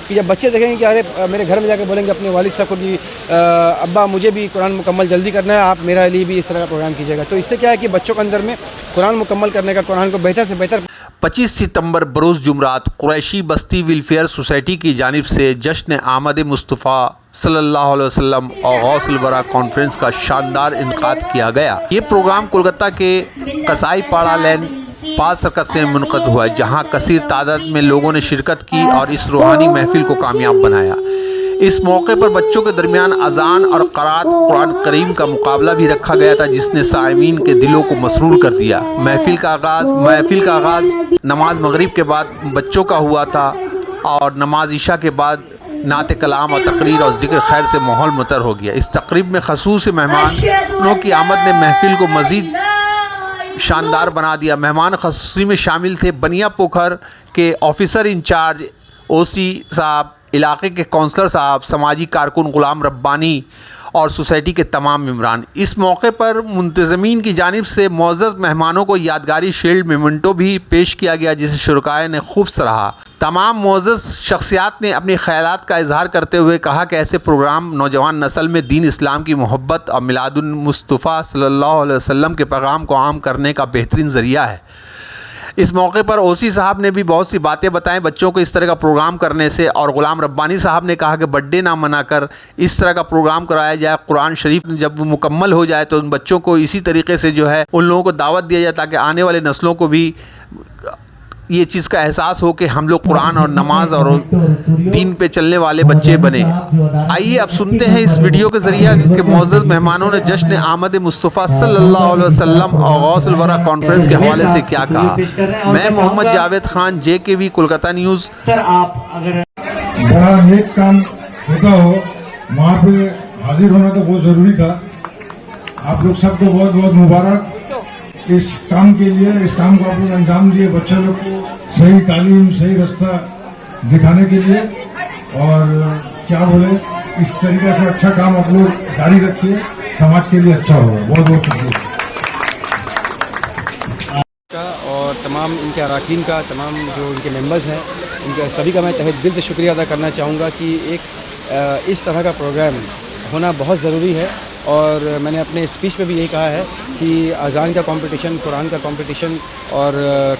कि जब बच्चे देखेंगे कि अरे मेरे घर में जाकर बोलेंगे अपने वालिद साहब को कि अब्बा मुझे भी कुरान मुकम्मल जल्दी करना है, आप मेरे लिए भी इस तरह का प्रोग्राम कीजिएगा। तो इससे क्या है कि बच्चों के अंदर में कुरान मुकम्मल करने का, कुरान को बेहतर से बेहतर 25 सितंबर बरोज़ जुमरात कुरैशी बस्ती वेलफेयर सोसाइटी की जानिब से जश्न आमद मुस्तफ़ा सल्लल्लाहु अलैहि वसल्लम और गौसल वरा कॉन्फ्रेंस का शानदार इनकाद किया गया। ये प्रोग्राम कोलकाता के कसाई पाड़ा लैन पास सर्कस से मुनक़द हुआ, जहाँ कसीर तादाद में लोगों ने शिरकत की और इस रूहानी महफिल को कामयाब बनाया। इस मौके पर बच्चों के दरमियान अजान और क़रात कुरान करीम का मुकाबला भी रखा गया था, जिसने साइमीन के दिलों को मसरूर कर दिया। महफिल का आगाज़ नमाज मगरिब के बाद बच्चों का हुआ था और नमाज ईशा के बाद नात कलाम और तकरीर और ज़िक्र खैर से माहौल मुतर हो गया। इस तकरीब में खसूस मेहमानों की आमद ने महफिल को मज़ीद शानदार बना दिया। मेहमान खसूसी में शामिल थे बनिया पोखर के ऑफिसर इंचार्ज ओसी साहब, इलाके के काउंसलर साहब, समाजी कारकुन गुलाम रब्बानी और सोसाइटी के तमाम मेम्बरान। इस मौके पर मुंतज़मीन की जानिब से मुअज़्ज़ज़ मेहमानों को यादगारी शील्ड मेमेंटो भी पेश किया गया, जिसे शुरकाए ने खूब सराहा। तमाम मुअज़्ज़ज़ शख्सियात ने अपने ख़यालात का इजहार करते हुए कहा कि ऐसे प्रोग्राम नौजवान नस्ल में दीन इस्लाम की मोहब्बत और मिलादुन मुस्तफ़ा सल्लल्लाहु अलैहि वसल्लम के पैगाम को आम करने का बेहतरीन ज़रिया है। इस मौके पर ओसी साहब ने भी बहुत सी बातें बताएं बच्चों को इस तरह का प्रोग्राम करने से, और ग़ुलाम रब्बानी साहब ने कहा कि बर्थडे ना मनाकर इस तरह का प्रोग्राम कराया जाए। कुरान शरीफ जब मुकम्मल हो जाए तो उन बच्चों को इसी तरीके से जो है उन लोगों को दावत दिया जाए, ताकि आने वाले नस्लों को भी ये चीज़ का एहसास हो कि हम लोग कुरान और नमाज और दीन पे चलने वाले बच्चे बने। आइए अब सुनते हैं इस वीडियो के ज़रिए कि मुअज़्ज़ज़ मेहमानों ने जश्न आमद मुस्तफ़ा सल्लल्लाहु अलैहि वसल्लम और गौसल वरा कॉन्फ्रेंस के हवाले से क्या कहा। मैं मोहम्मद जावेद खान, JKV कोलकाता न्यूज़। बड़ा नेक काम होता हो, वहाँ पे हाजिर होना तो बहुत ज़रूरी था। आप लोग सबको बहुत बहुत मुबारक इस काम के लिए। इस काम को आप लोग अंजाम दिए, बच्चे लोग को सही तालीम, सही रास्ता दिखाने के लिए। और क्या बोले, इस तरीके से अच्छा काम आप लोग जारी रखिए, समाज के लिए अच्छा होगा। बहुत बहुत शुक्रिया। और तमाम इनके अरकान का, तमाम जो इनके मेंबर्स हैं, इनके सभी का मैं तहे दिल से शुक्रिया अदा करना चाहूँगा कि एक इस तरह का प्रोग्राम होना बहुत ज़रूरी है। और मैंने अपने स्पीच में भी यही कहा है कि अज़ान का कंपटीशन, कुरान का कंपटीशन और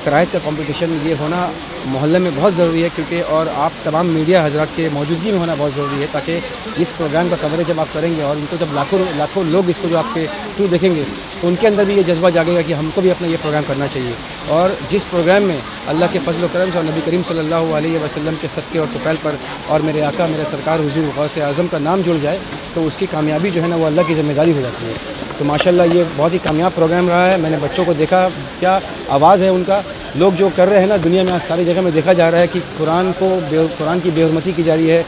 क़राअत का कंपटीशन ये होना मोहल्ले में बहुत ज़रूरी है, क्योंकि और आप तमाम मीडिया हज़रात के मौजूदगी में होना बहुत ज़रूरी है, ताकि इस प्रोग्राम का कवरेज जब आप करेंगे और उनको जब लाखों लोग इसको जो आपके थ्रू देखेंगे तो उनके अंदर भी ये जज्बा जागेगा कि हमको भी अपना ये प्रोग्राम करना चाहिए। और जिस प्रोग्राम में अल्लाह के फजल व करम से और नबी करीम सल्लल्लाहु अलैहि वसल्लम के सदक़े और तुफ़ैल पर और मेरे आका, मेरे सरकार हुज़ूर गौसे आज़म का नाम जुड़ जाए, तो उसकी कामयाबी जो है ना वो अल्लाह की ज़िम्मेदारी हो जाती है। तो माशाल्लाह ये बहुत ही कामयाब प्रोग्राम रहा है। मैंने बच्चों को देखा, क्या आवाज़ है उनका, लोग जो कर रहे हैं ना, दुनिया में आज सारी जगह में देखा जा रहा है कि कुरान की बेहुरमती की जा रही है,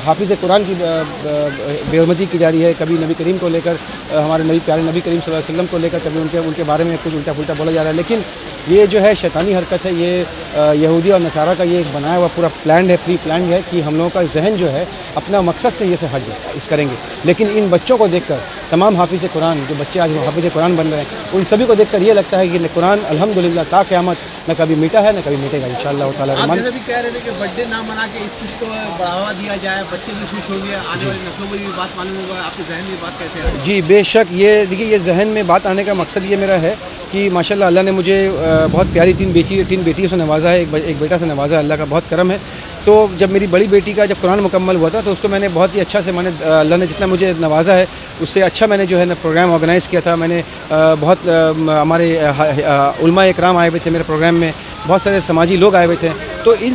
हाफिज़ कुरान की बेहुरमती की जा रही है। कभी नबी करीम को लेकर, हमारे प्यारे नबी करीम सल्लल्लाहु अलैहि वसल्लम को लेकर कभी उनके बारे में कुछ उल्टा पुल्टा बोला जा रहा है। लेकिन ये जो है शैतानी हरकत है, ये यहूदी और नसारा का ये एक बनाया हुआ पूरा प्लान है, प्री प्लान है कि हम लोगों का जहन जो है अपना मकसद से ये से हट इस करेंगे। लेकिन इन बच्चों को देखकर, तमाम हाफिज़ कुरान जो बच्चे आज हाफिज़ कुरान बन रहे हैं, उन सभी को देखकर ये लगता है कि कुरान अल्हम्दुलिल्लाह ता क़यामत न कभी मीटा है न कभी मीटेगा इंशाअल्लाह ताला। आप जैसे भी कह रहे थे कि बर्थडे ना मना के इस चीज़ को बढ़ावा दिया जाए, बच्चे भी खुश होंगे, आने वाली नस्लों को भी बात मालूम होगा। आपके जहन में बात कैसे आ रही है? जी बेशक, ये देखिए, ये जहन में बात आने का मकसद ये मेरा है कि माशाल्लाह अल्लाह ने मुझे बहुत प्यारी तीन बेटियों से नवाजा है, एक बेटा से नवाजा है, अल्लाह का बहुत करम है। तो जब मेरी बड़ी बेटी का जब कुरान मुकम्मल हुआ था तो उसको मैंने बहुत ही अच्छा से, मैंने अल्लाह ने जितना मुझे नवाजा है उससे अच्छा मैंने जो है ना प्रोग्राम ऑर्गेनाइज़ किया था। मैंने बहुत हमारे उलमा इकराम आए हुए थे मेरे प्रोग्राम में, बहुत सारे समाजी लोग आए हुए थे। तो इन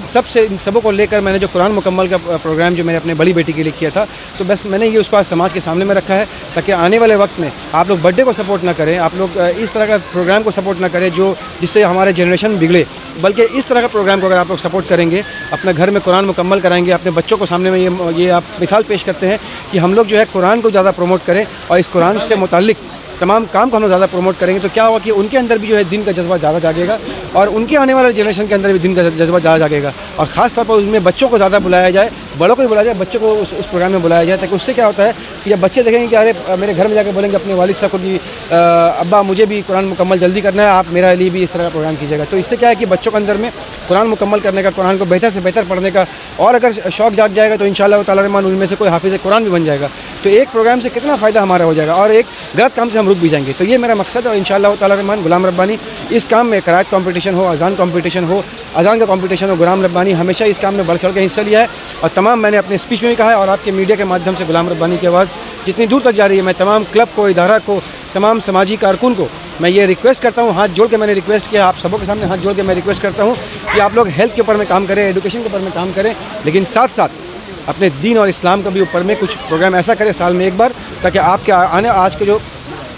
सबों को लेकर मैंने जो कुरान मुकम्मल का प्रोग्राम जो मैंने अपने बड़ी बेटी के लिए किया था, तो बस मैंने ये उसको आज समाज के सामने में रखा है, ताकि आने वाले वक्त में आप लोग बर्थडे को सपोर्ट ना करें, आप लोग इस तरह का प्रोग्राम को सपोर्ट ना करें जिससे हमारे जनरेशन बिगड़े, बल्कि इस तरह का प्रोग्राम को अगर आप लोग सपोर्ट करेंगे, अपना घर में कुरान मुकम्मल कराएंगे, अपने बच्चों को सामने में ये आप मिसाल पेश करते हैं कि हम लोग जो है कुरान को ज़्यादा प्रमोट करें और इस कुरान से मुताल्लिक़ तमाम काम को हम लोग ज़्यादा प्रमोट करेंगे, तो क्या होगा कि उनके अंदर भी जो है दिन का जज्बा ज़्यादा जागेगा और उनके आने वाले जनरेशन के अंदर भी दिन का जज्बा ज़्यादा जागेगा। और ख़ास तौर पर उसमें बच्चों को ज़्यादा बुलाया जाए बड़ों को भी बुलाया जाए, बच्चों को उस प्रोग्राम में बुलाया जाए, ताकि उससे क्या होता है कि जब बच्चे देखेंगे कि अरे मेरे घर में जाकर बोलेंगे अपने वालिद साहब को कि अब्बा मुझे भी कुरान मुकम्मल जल्दी करना है, आप मेरे लिए भी इस तरह का प्रोग्राम कीजिएगा। तो इससे क्या है कि बच्चों के अंदर में कुरान मुकम्मल करने का, कुरान को बेहतर से बेहतर पढ़ने का, और अगर शौक़ जाग जाएगा तो इंशाअल्लाह ताला रहमान उनमें से कोई हाफिज़ कुरान भी बन जाएगा। तो एक प्रोग्राम से कितना फ़ायदा हमारा हो जाएगा और एक गलत काम से हम रुक भी जाएंगे। तो ये मेरा मकसद है और इंशाअल्लाह ताला रहमान गुलाम रब्बानी इस काम में क़राअत कंपटीशन हो, अज़ान कंपटीशन हो, अज़ान का कंपटीशन हो, गुलाम रब्बानी हमेशा इस काम में बढ़ चढ़ के हिस्सा लिया है। और तमाम मैंने अपने स्पीच में भी कहा है और आपके मीडिया के माध्यम से गुलाम रब्बानी की आवाज़ जितनी दूर तक जा रही है, मैं तमाम क्लब को, इदारा को, तमाम समाजी कारकुन को मैं ये रिक्वेस्ट करता हूँ, हाथ जोड़ के मैंने रिक्वेस्ट किया, आप सबों के सामने हाथ जोड़ के मैं रिक्वेस्ट करता हूँ कि आप लोग हेल्थ के ऊपर में काम करें, एजुकेशन के ऊपर में काम करें, लेकिन साथ साथ अपने दीन और इस्लाम का भी ऊपर में कुछ प्रोग्राम ऐसा करें साल में एक बार, ताकि आपके आने आज के जो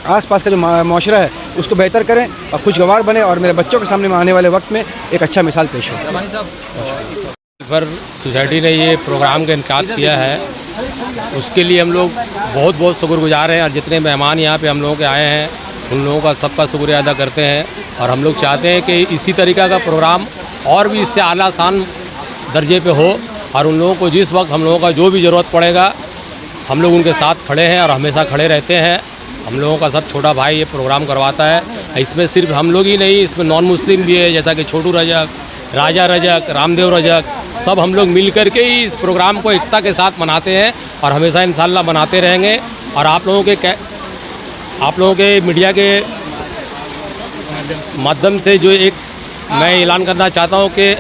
आसपास का जो माशरा है उसको बेहतर करें और खुशगवार बने और मेरे बच्चों के सामने में आने वाले वक्त में एक अच्छा मिसाल पेश हो। पर सोसाइटी ने ये प्रोग्राम का इनकाद किया है, उसके लिए हम लोग बहुत बहुत शुक्रगुजार हैं और जितने मेहमान यहाँ पे हम लोगों के आए हैं उन लोगों का सबका शुक्रिया अदा करते हैं। और हम लोग चाहते हैं कि इसी तरीक़ा का प्रोग्राम और भी इससे आला शान दर्जे पे हो और उन लोगों को जिस वक्त हम लोगों का जो भी ज़रूरत पड़ेगा हम लोग उनके साथ खड़े हैं और हमेशा खड़े रहते हैं। हम लोगों का सब छोटा भाई ये प्रोग्राम करवाता है। इसमें सिर्फ हम लोग ही नहीं, इसमें नॉन मुस्लिम भी है, जैसा कि छोटू रजक, राजा रजक, रामदेव रजक, सब हम लोग मिल कर के ही इस प्रोग्राम को एकता के साथ मनाते हैं और हमेशा इंशाअल्लाह मनाते रहेंगे। और आप लोगों के मीडिया के माध्यम से जो एक मैं ऐलान करना चाहता हूँ कि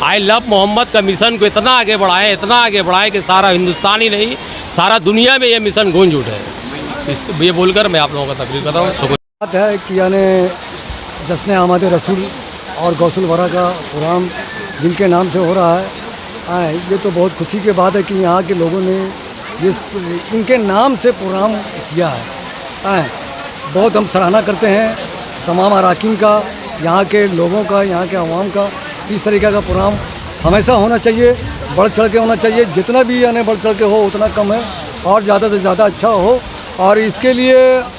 आई लव मोहम्मद का मिशन को इतना आगे बढ़ाएं कि सारा हिंदुस्तान ही नहीं सारा दुनिया में ये मिशन गूंज उठे। ये बोलकर मैं आप लोगों का तकरीर करता हूँ। शुक्रिया। बात है कि यानी जश्न आमद रसूल और गौसुल वरा का प्रोग्राम जिनके नाम से हो रहा है, ये तो बहुत खुशी की बात है कि यहाँ के लोगों ने ये इनके नाम से प्रोग्राम किया है। बहुत हम सराहना करते हैं तमाम अराकीन का, यहाँ के लोगों का, यहाँ के अवाम का। इस तरीक़े का प्रोग्राम हमेशा होना चाहिए, बढ़ चढ़ के होना चाहिए। जितना भी यानी बढ़ चढ़ के हो उतना कम है और ज़्यादा से ज़्यादा अच्छा हो। और इसके लिए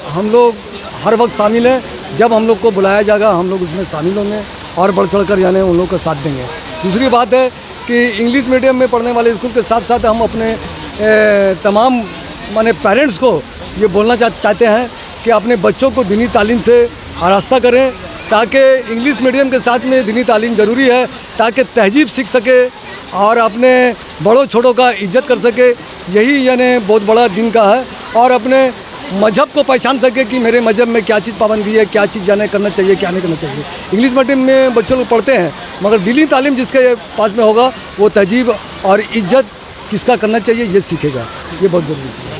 हम लोग हर वक्त शामिल हैं। जब हम लोग को बुलाया जाएगा हम लोग उसमें शामिल होंगे और बढ़ चढ़ कर यानी उन लोग का साथ देंगे। दूसरी बात है कि इंग्लिश मीडियम में पढ़ने वाले स्कूल के साथ साथ हम अपने तमाम माने पेरेंट्स को ये बोलना चाहते हैं कि अपने बच्चों को दीनी तालीम से आरास्ता करें, ताकि इंग्लिश मीडियम के साथ में दीनी तालीम ज़रूरी है, ताकि तहजीब सीख सके और अपने बड़ों छोटों का इज्जत कर सके। यही यानी बहुत बड़ा दिन का है और अपने मज़हब को पहचान सके कि मेरे मज़हब में क्या चीज़ पाबंदी है, क्या चीज़ जाने करना चाहिए, क्या नहीं करना चाहिए। इंग्लिश मीडियम में बच्चों लोग पढ़ते हैं मगर दीनी तालीम जिसके पास में होगा वो तहजीब और इज्जत किसका करना चाहिए ये सीखेगा। ये बहुत ज़रूरी चीज़ है।